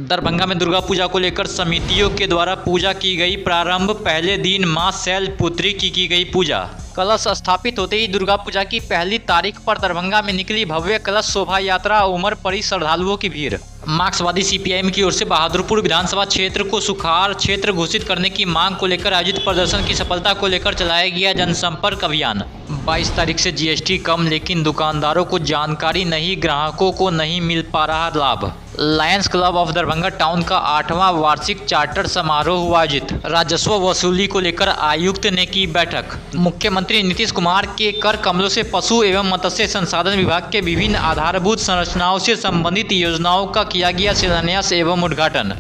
दरभंगा में दुर्गा पूजा को लेकर समितियों के द्वारा पूजा की गई प्रारंभ। पहले दिन मां शैलपुत्री की गई पूजा। कलश स्थापित होते ही दुर्गा पूजा की पहली तारीख पर दरभंगा में निकली भव्य कलश शोभा यात्रा। उमड़ पड़ी श्रद्धालुओं की भीड़। मार्क्सवादी सीपीआईएम की ओर से बहादुरपुर विधानसभा क्षेत्र को सुखाड़ क्षेत्र घोषित करने की मांग को लेकर आयोजित प्रदर्शन की सफलता को लेकर चलाया गया जनसंपर्क अभियान। 22 तारीख से जीएसटी कम, लेकिन दुकानदारों को जानकारी नहीं, ग्राहकों को नहीं मिल पा रहा लाभ। Lions club of Darbhanga town का 8वां वार्षिक चार्टर समारोह हुआ आयोजित। राजस्व वसूली को लेकर आयुक्त ने की बैठक। मुख्यमंत्री नीतीश कुमार के कर कमलों से पशु एवं मत्स्य संसाधन विभाग के विभिन्न आधारभूत संरचनाओं से संबंधित योजनाओं का किया गया शिलान्यास एवं उद्घाटन।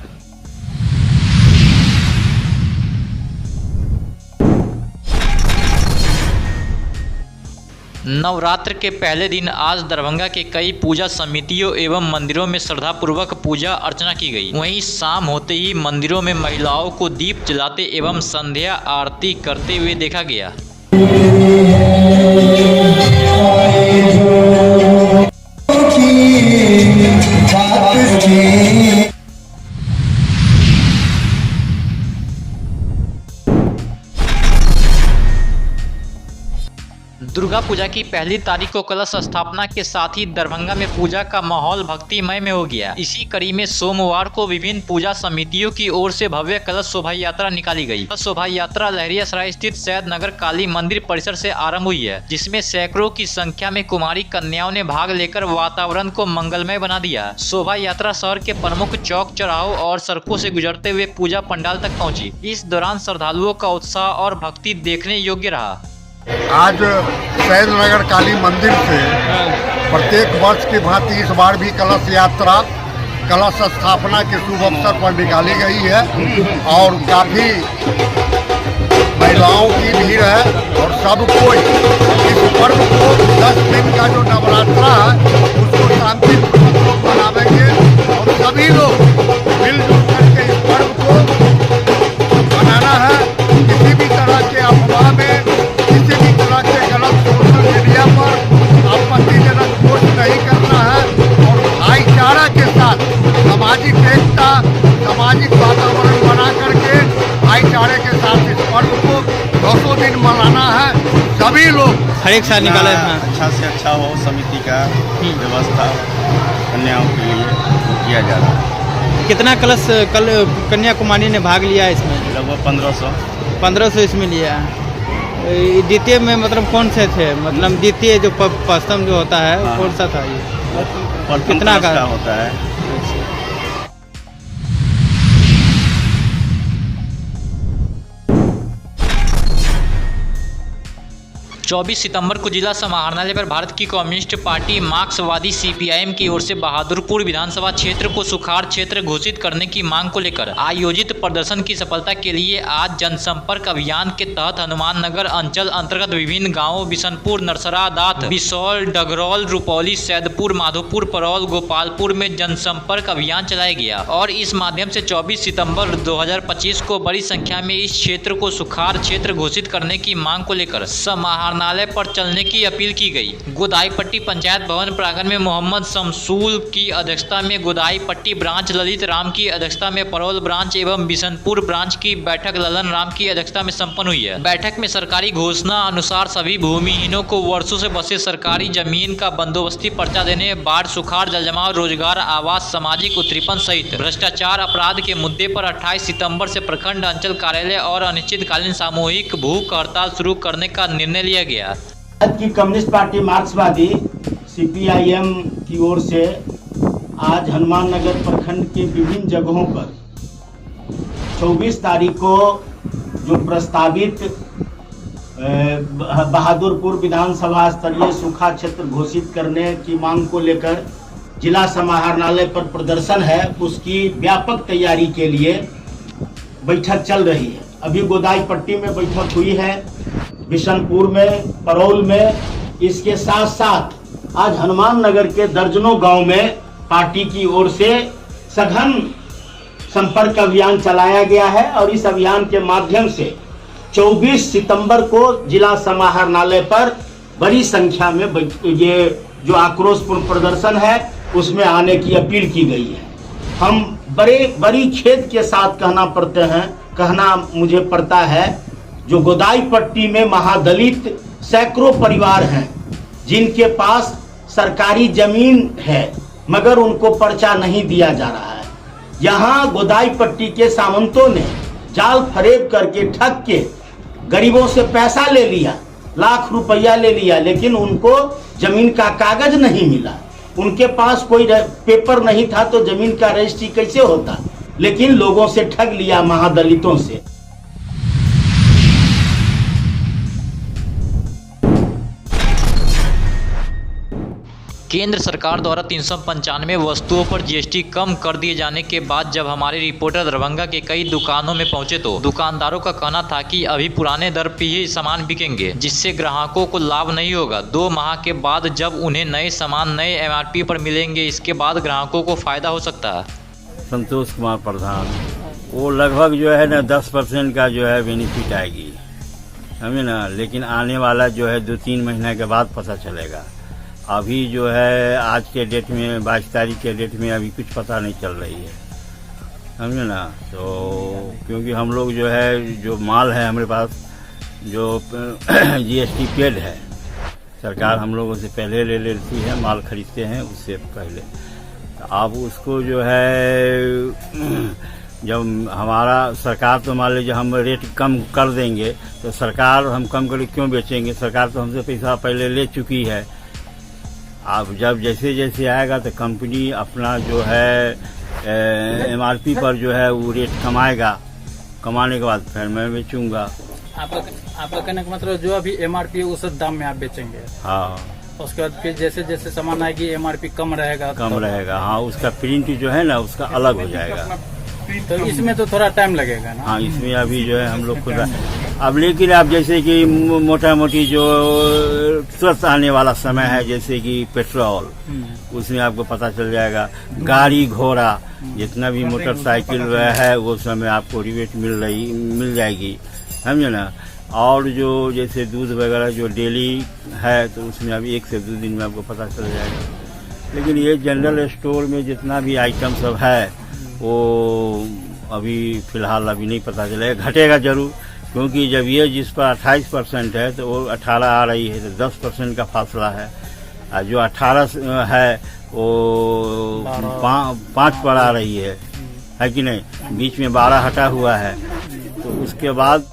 नवरात्र के पहले दिन आज दरभंगा के कई पूजा समितियों एवं मंदिरों में श्रद्धापूर्वक पूजा अर्चना की गई। वहीं शाम होते ही मंदिरों में महिलाओं को दीप जलाते एवं संध्या आरती करते हुए देखा गया। दुर्गा पूजा की पहली तारीख को कलश स्थापना के साथ ही दरभंगा में पूजा का माहौल भक्तिमय में हो गया। इसी कड़ी में सोमवार को विभिन्न पूजा समितियों की ओर से भव्य कलश शोभा यात्रा निकाली गई। शोभा यात्रा लहरियासराय स्थित सैयद नगर काली मंदिर परिसर से आरंभ हुई है, जिसमें सैकड़ों की संख्या में कुमारी कन्याओं ने भाग लेकर वातावरण को मंगलमय बना दिया। शोभा यात्रा शहर के प्रमुख चौक चौराहों और सड़कों से गुजरते हुए पूजा पंडाल तक पहुंची। इस दौरान श्रद्धालुओं का उत्साह और भक्ति देखने योग्य रहा। आज सैयद नगर काली मंदिर से प्रत्येक वर्ष की भांति इस बार भी कलश यात्रा कलश स्थापना के शुभ अवसर पर निकाली गई है और काफ़ी महिलाओं की भीड़ है और सब कोई इस पर्व को 10 दिन का जो नवरात्रा है उसको शांतिपूर्वक मनावेंगे और सभी लोग मिलजुल करके इस पर्व को मनाना है। किसी भी तरह के अफवाह में सोशल मीडिया पर आपत्तिजनक पोस्ट नहीं करना है और भाईचारा के साथ सामाजिक एकता सामाजिक वातावरण बना करके भाईचारे के साथ इस पर्व को 200 दिन मनाना है। सभी लोग हर एक साल निकाला अच्छा से अच्छा हो, समिति का व्यवस्था कन्याओं के लिए किया जा रहा है। कितना कलश कल कन्याकुमारी ने भाग लिया इसमें? लगभग 1500 इसमें लिया। द्वितीय में मतलब कौन से थे? मतलब द्वितीय जो पश्चिम जो होता है वो कौन सा था? ये कितना का होता है? 24 सितंबर को जिला समाहरणालय पर भारत की कम्युनिस्ट पार्टी मार्क्सवादी सीपीआईएम की ओर से बहादुरपुर विधानसभा क्षेत्र को सुखाड़ क्षेत्र घोषित करने की मांग को लेकर आयोजित प्रदर्शन की सफलता के लिए आज जनसंपर्क अभियान के तहत हनुमान नगर अंचल अंतर्गत विभिन्न गांवों बिशनपुर, नरसरा, दात, बिसौल, डगरौल, रुपौली, सैदपुर, माधोपुर, परौल, गोपालपुर में जनसंपर्क अभियान चलाया गया और इस माध्यम से 24 सितंबर 2025 को बड़ी संख्या में इस क्षेत्र को सुखाड़ क्षेत्र घोषित करने की मांग को लेकर समाहरणालय पर चलने की अपील की गई। गोदाईपट्टी पंचायत भवन प्रांगण में मोहम्मद शमसूल की अध्यक्षता में गोदाईपट्टी ब्रांच, ललित राम की अध्यक्षता में परौल ब्रांच एवं बिशनपुर ब्रांच की बैठक ललन राम की अध्यक्षता में संपन्न हुई है। बैठक में सरकारी घोषणा अनुसार सभी भूमिहीनों को वर्षों से बसे सरकारी जमीन का बंदोबस्ती पर्चा देने, बाढ़, सुखाड़, जलजमाव, रोजगार, आवास, सामाजिक उत्पीड़न सहित भ्रष्टाचार अपराध के मुद्दे पर 28 सितंबर से प्रखंड अंचल कार्यालय और अनिश्चितकालीन सामूहिक भूख हड़ताल शुरू करने का निर्णय लिया गया। भारत की कम्युनिस्ट पार्टी मार्क्सवादी सीपीआईएम की ओर से आज हनुमान नगर प्रखंड के विभिन्न जगहों पर 24 तारीख को जो प्रस्तावित बहादुरपुर विधानसभा स्तरीय सूखा क्षेत्र घोषित करने की मांग को लेकर जिला समाहरणालय पर प्रदर्शन है, उसकी व्यापक तैयारी के लिए बैठक चल रही है। अभी गोदाईपट्टी में बैठक हुई है, बिशनपुर में, परौल में। इसके साथ साथ आज हनुमान नगर के दर्जनों गांव में पार्टी की ओर से सघन संपर्क अभियान चलाया गया है और इस अभियान के माध्यम से 24 सितंबर को जिला समाहरणालय पर बड़ी संख्या में ये जो आक्रोशपूर्ण प्रदर्शन है उसमें आने की अपील की गई है। हम बड़ी खेद के साथ कहना मुझे पड़ता है, जो गोदाई पट्टी में महादलित सैकड़ों परिवार हैं जिनके पास सरकारी जमीन है मगर उनको पर्चा नहीं दिया जा रहा है। यहाँ गोदाई पट्टी के सामंतों ने जाल फरेब करके ठग के गरीबों से पैसा ले लिया, लाख रुपया ले लिया, लेकिन उनको जमीन का कागज नहीं मिला। उनके पास कोई पेपर नहीं था तो जमीन का रजिस्ट्री कैसे होता, लेकिन लोगों से ठग लिया, महादलितों से। केंद्र सरकार द्वारा 395 वस्तुओं पर जीएसटी कम कर दिए जाने के बाद जब हमारे रिपोर्टर दरभंगा के कई दुकानों में पहुंचे तो दुकानदारों का कहना था कि अभी पुराने दर पर ही सामान बिकेंगे, जिससे ग्राहकों को लाभ नहीं होगा। 2 माह के बाद जब उन्हें नए सामान नए एमआरपी पर मिलेंगे, इसके बाद ग्राहकों को फायदा हो सकता है। संतोष कुमार प्रधान, वो लगभग जो है ना 10% का जो है बेनिफिट आएगी, समझे ना, लेकिन आने वाला जो है 2-3 महीने के बाद पता चलेगा। अभी जो है आज के डेट में 22 तारीख के डेट में अभी कुछ पता नहीं चल रही है, समझे ना। तो क्योंकि हम लोग जो है जो माल है हमारे पास जो जीएसटी पेड है, सरकार हम लोगों से पहले ले लेती है, माल खरीदते हैं उससे पहले। तो अब उसको जो है जब हमारा सरकार तो मान लीजिए हम रेट कम कर देंगे तो सरकार हम कम करके क्यों बेचेंगे, सरकार तो हमसे पैसा पहले ले चुकी है। अब जब जैसे जैसे आएगा तो कंपनी अपना जो है एमआरपी पर जो है वो रेट कमाएगा, कमाने के बाद फिर मैं बेचूंगा। आपका कहने का मतलब जो अभी एमआरपी है उस दाम में आप बेचेंगे? हाँ, उसके बाद फिर जैसे जैसे सामान आएगी एमआरपी कम रहेगा? हाँ, उसका प्रिंट जो है ना उसका अलग हो जाएगा। तो इसमें तो थोड़ा टाइम लगेगा ना? हाँ, इसमें अभी जो है हम लोग खुद अब, लेकिन आप जैसे कि मोटा मोटी जो तुरंत आने वाला समय है जैसे कि पेट्रोल, उसमें आपको पता चल जाएगा। गाड़ी घोड़ा जितना भी मोटरसाइकिल है वो समय आपको रिबेट मिल जाएगी, समझे ना। और जो जैसे दूध वगैरह जो डेली है तो उसमें अभी 1 से 2 दिन में आपको पता चल जाएगा। लेकिन ये जनरल स्टोर में जितना भी आइटम सब है वो अभी फिलहाल अभी नहीं पता चलेगा, घटेगा जरूर, क्योंकि जब ये जिस पर 28% है तो वो 18 आ रही है तो 10% का फासला है, और जो 18 है वो 5 पर आ रही है कि नहीं, बीच में 12 हटा हुआ है। तो उसके बाद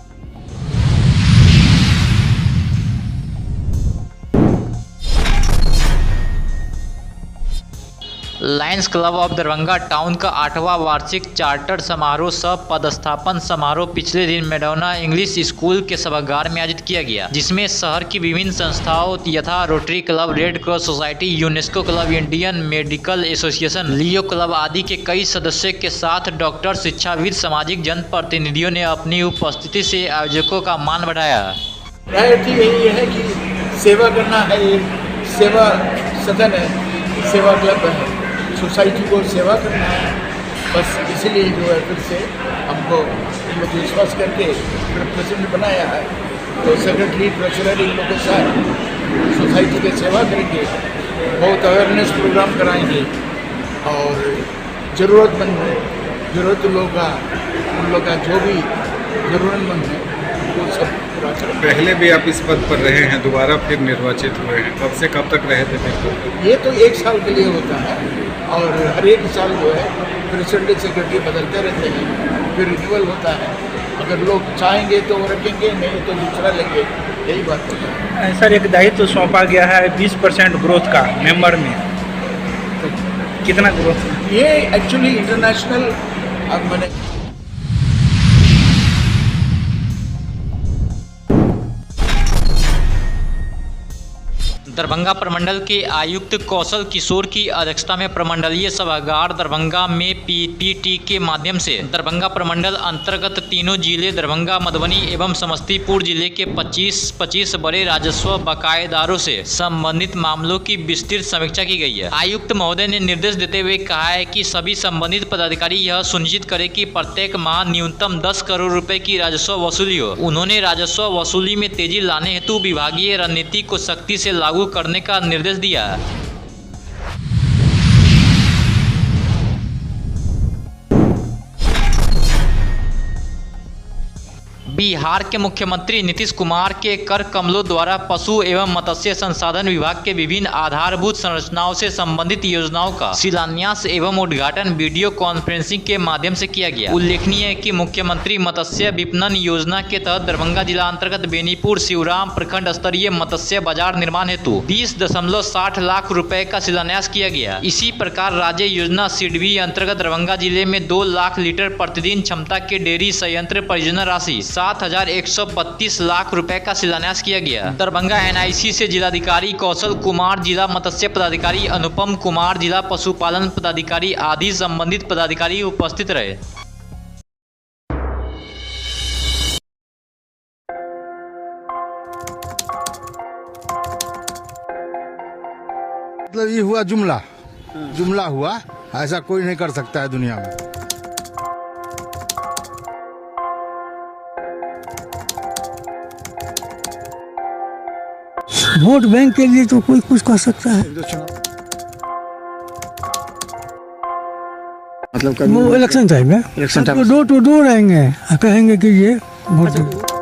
Lions club of Darbhanga town का 8वां वार्षिक चार्टर समारोह सह पदस्थापन समारोह पिछले दिन मैडोना इंग्लिश स्कूल के सभागार में आयोजित किया गया, जिसमें शहर की विभिन्न संस्थाओं यथा rotary club, red cross society, UNESCO club, Indian medical association, Leo club आदि के कई सदस्यों के साथ डॉक्टर, शिक्षाविद, सामाजिक जनप्रतिनिधियों ने अपनी उपस्थिति से आयोजकों का मान बढ़ाया। प्रायोरिटी यही है कि सेवा करना है, सेवा सदन है, सेवा क्लब है, सोसाइटी को सेवा करना है। बस इसीलिए जो है फिर से हमको मुझे विश्वास करके प्रेसिडेंट बनाया है। तो सेक्रेटरी, ट्रेजरर इन लोगों के साथ सोसाइटी की सेवा करेंगे, बहुत अवेयरनेस प्रोग्राम कराएंगे और ज़रूरत लोगों का, उन लोग का जो भी ज़रूरतमंद है वो सब पूरा करेंगे। पहले भी आप इस पद पर रहे हैं, दोबारा फिर निर्वाचित हुए हैं, कब से कब तक रहे थे? ये तो 1 साल के लिए होता है और हर एक साल जो है प्रेसिडेंट सेक्रेटरी बदलते रहते हैं, फिर रिन्यूअल होता है। अगर लोग चाहेंगे तो वो रखेंगे, नहीं तो दूसरा लेंगे, यही बात है। सर, एक दायित्व तो सौंपा गया है 20% ग्रोथ का मेंबर में, तो कितना ग्रोथ? ये एक्चुअली इंटरनेशनल मैंने दरभंगा प्रमंडल के आयुक्त कौशल किशोर की अध्यक्षता में प्रमंडलीय सभागार दरभंगा में पीपीटी के माध्यम से दरभंगा प्रमंडल अंतर्गत तीनों जिले दरभंगा, मधुबनी एवं समस्तीपुर जिले के 25 बड़े राजस्व बकायेदारों से संबंधित मामलों की विस्तृत समीक्षा की गई है। आयुक्त महोदय ने निर्देश देते हुए कहा है कि सभी संबंधित पदाधिकारी यह सुनिश्चित करें कि प्रत्येक माह न्यूनतम 10 करोड़ रुपए की राजस्व वसूली हो। उन्होंने राजस्व वसूली में तेजी लाने हेतु विभागीय रणनीति को सख्ती से लागू करने का निर्देश दिया। बिहार के मुख्यमंत्री नीतीश कुमार के कर कमलों द्वारा पशु एवं मत्स्य संसाधन विभाग के विभिन्न आधारभूत संरचनाओं से संबंधित योजनाओं का शिलान्यास एवं उद्घाटन वीडियो कॉन्फ्रेंसिंग के माध्यम से किया गया। उल्लेखनीय है कि मुख्यमंत्री मत्स्य विपणन योजना के तहत दरभंगा जिला अंतर्गत बेनीपुर शिवराम प्रखंड स्तरीय मत्स्य बाजार निर्माण हेतु 20.60 लाख रुपए का शिलान्यास किया गया। इसी प्रकार राज्य योजना सिडबी अंतर्गत दरभंगा जिले में 2 लाख लीटर प्रतिदिन क्षमता के डेयरी संयंत्र परियोजना राशि 7,132 लाख रुपए का शिलान्यास किया गया। दरभंगा NIC से जिलाधिकारी कौशल कुमार, जिला मत्स्य पदाधिकारी अनुपम कुमार, जिला पशुपालन पदाधिकारी आदि संबंधित पदाधिकारी उपस्थित रहे। मतलब ये हुआ जुमला हुआ, ऐसा कोई नहीं कर सकता है दुनिया में। वोट बैंक के लिए तो कोई कुछ कर सकता है। मतलब वो इलेक्शन टाइम है, election time door to door आएंगे, कहेंगे कि ये वोट